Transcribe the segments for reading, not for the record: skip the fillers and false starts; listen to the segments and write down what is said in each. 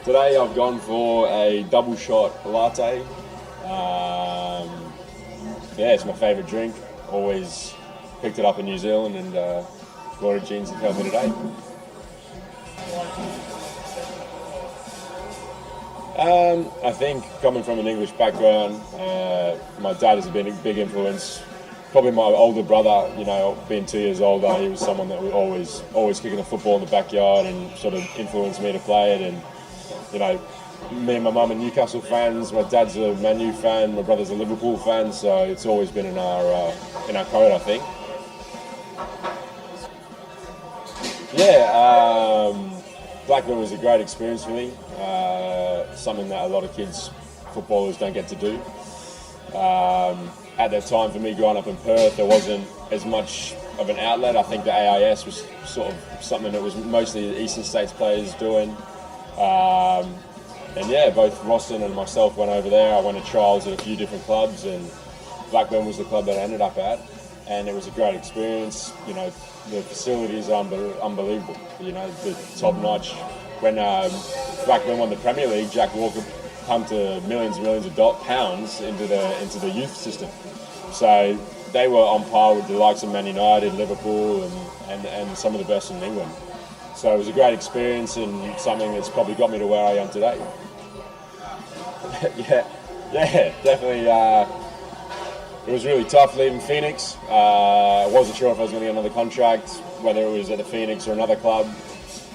Today I've gone for a double shot latte. Yeah, it's my favourite drink. Always picked it up in New Zealand, and Gloria Jeans have helped me today. I think coming from an English background, my dad has been a big influence. Probably my older brother, being 2 years older, he was someone that was always kicking the football in the backyard and sort of influenced me to play it. And me and my mum are Newcastle fans. My dad's a Man U fan. My brother's a Liverpool fan. So it's always been in our code, I think. Yeah, Blackburn was a great experience for me. Something that a lot of footballers don't get to do. At that time, for me growing up in Perth, there wasn't as much of an outlet. I think the AIS was sort of something that was mostly the Eastern States players doing. And yeah, both Roston and myself went over there. I went to trials at a few different clubs, and Blackburn was the club that I ended up at. And it was a great experience. The facilities are unbelievable. The top notch. When Blackburn won the Premier League, Jack Walker pumped millions and millions of pounds into the youth system. So they were on par with the likes of Man United, Liverpool, and some of the best in England. So it was a great experience and something that's probably got me to where I am today. yeah, definitely. It was really tough leaving Phoenix. I wasn't sure if I was going to get another contract, whether it was at the Phoenix or another club.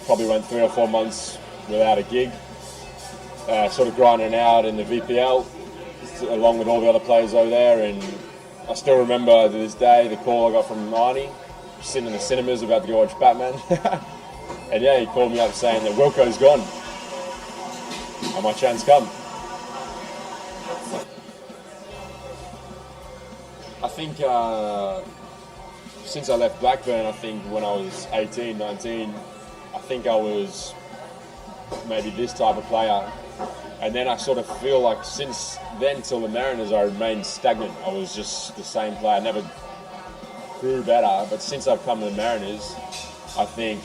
Probably went 3 or 4 months without a gig. Sort of grinding out in the VPL, along with all the other players over there. And I still remember to this day the call I got from Marnie, sitting in the cinemas about to go watch Batman. And yeah, he called me up saying that Wilco's gone. And my chance come. I think since I left Blackburn, I think when I was 18, 19, I think I was maybe this type of player. And then I sort of feel like since then till the Mariners, I remained stagnant. I was just the same player. I never grew better. But since I've come to the Mariners, I think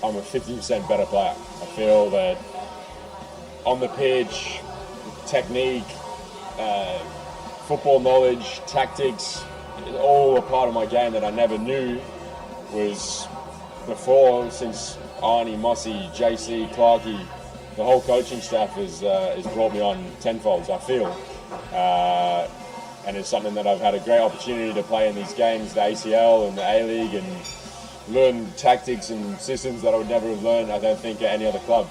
I'm a 50% better player. I feel that on the pitch, technique, football knowledge, tactics, all a part of my game that I never knew was before. Since Arnie, Mossy, JC, Clarkey, the whole coaching staff has brought me on tenfold, I feel. And it's something that I've had a great opportunity to play in these games, the ACL and the A-League, and learn tactics and systems that I would never have learned, I don't think, at any other club.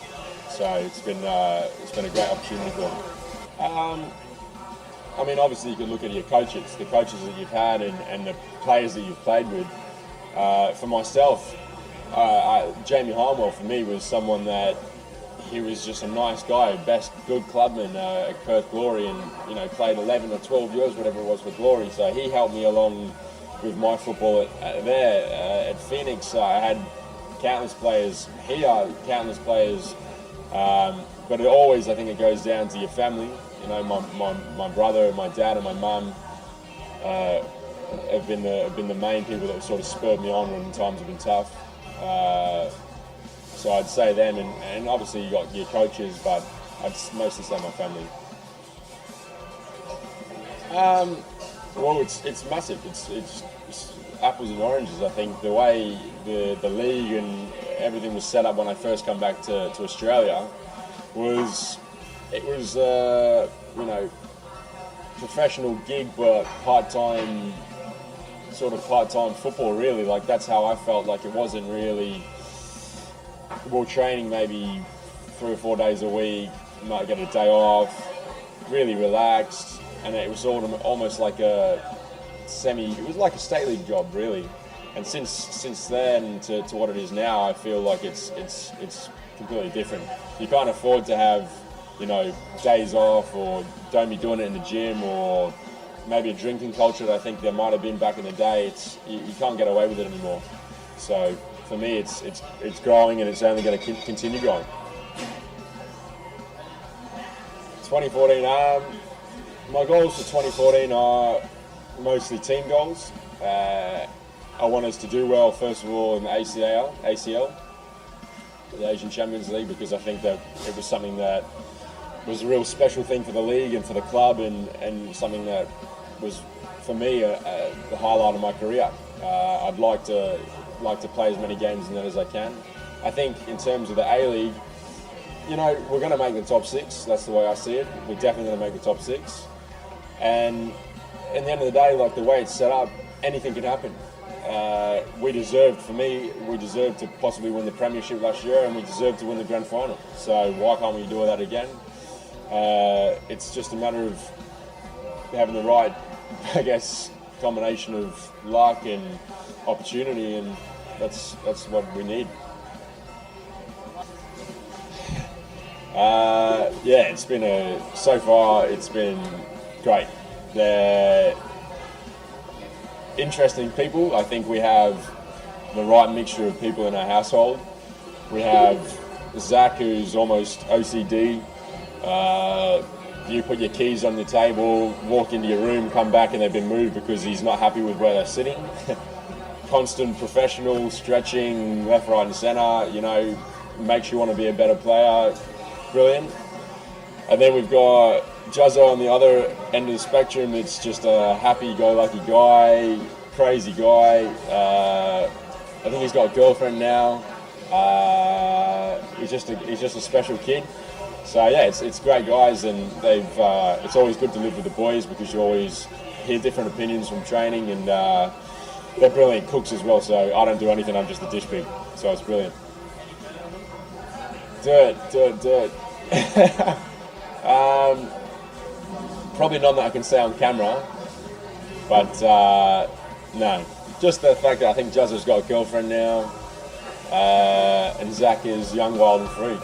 So it's been a great opportunity for me. I mean, obviously you can look at the coaches that you've had and the players that you've played with. For myself, Jamie Harmwell for me was someone that he was just a nice guy, good clubman at Perth Glory, and played 11 or 12 years, whatever it was, for Glory. So he helped me along with my football at Phoenix. I had countless players here, but I think it goes down to your family. My brother, my dad, and my mum have been the main people that sort of spurred me on when times have been tough. So I'd say them, and obviously you got your coaches, but I'd mostly say my family. Well, it's massive. It's apples and oranges. I think the way the league and everything was set up when I first come back to Australia was professional gig, but part-time football, really. Like, that's how I felt. Like, it wasn't really, well, training maybe 3 or 4 days a week, might get a day off, really relaxed, and it was almost like it was like a state league job, really. And since then to what it is now, I feel like it's completely different. You can't afford to have days off, or don't be doing it in the gym, or maybe a drinking culture that I think there might have been back in the day. You can't get away with it anymore. So for me, it's growing, and it's only going to continue growing. 2014. My goals for 2014 are mostly team goals. I want us to do well, first of all, in the ACL. the Asian Champions League, because I think that it was something that was a real special thing for the league and for the club, and something that was, for me, the highlight of my career. I'd like to play as many games in that as I can. I think in terms of the A-League, you know, we're going to make the top 6. That's the way I see it. We're definitely going to make the top 6. And at the end of the day, like the way it's set up, anything can happen. We deserved to possibly win the premiership last year, and we deserved to win the grand final. So why can't we do that again? It's just a matter of having the right, I guess, combination of luck and opportunity, and that's what we need. So far it's been great. They're interesting people. I think we have the right mixture of people in our household. We have Zach, who's almost OCD. You put your keys on the table, walk into your room, come back, and they've been moved because he's not happy with where they're sitting. Constant professional, stretching left, right, and centre. You know, makes you want to be a better player. Brilliant. And then we've got Juzzo on the other end of the spectrum. It's just a happy-go-lucky guy, crazy guy. I think he's got a girlfriend now. He's just a special kid. So yeah, it's great guys, and it's always good to live with the boys because you always hear different opinions from training, and they're brilliant cooks as well. So I don't do anything. I'm just a dish pig. So it's brilliant. Dirt. Probably none that I can say on camera, but no. Just the fact that I think Juzzo's got a girlfriend now, and Zach is young, wild, and free.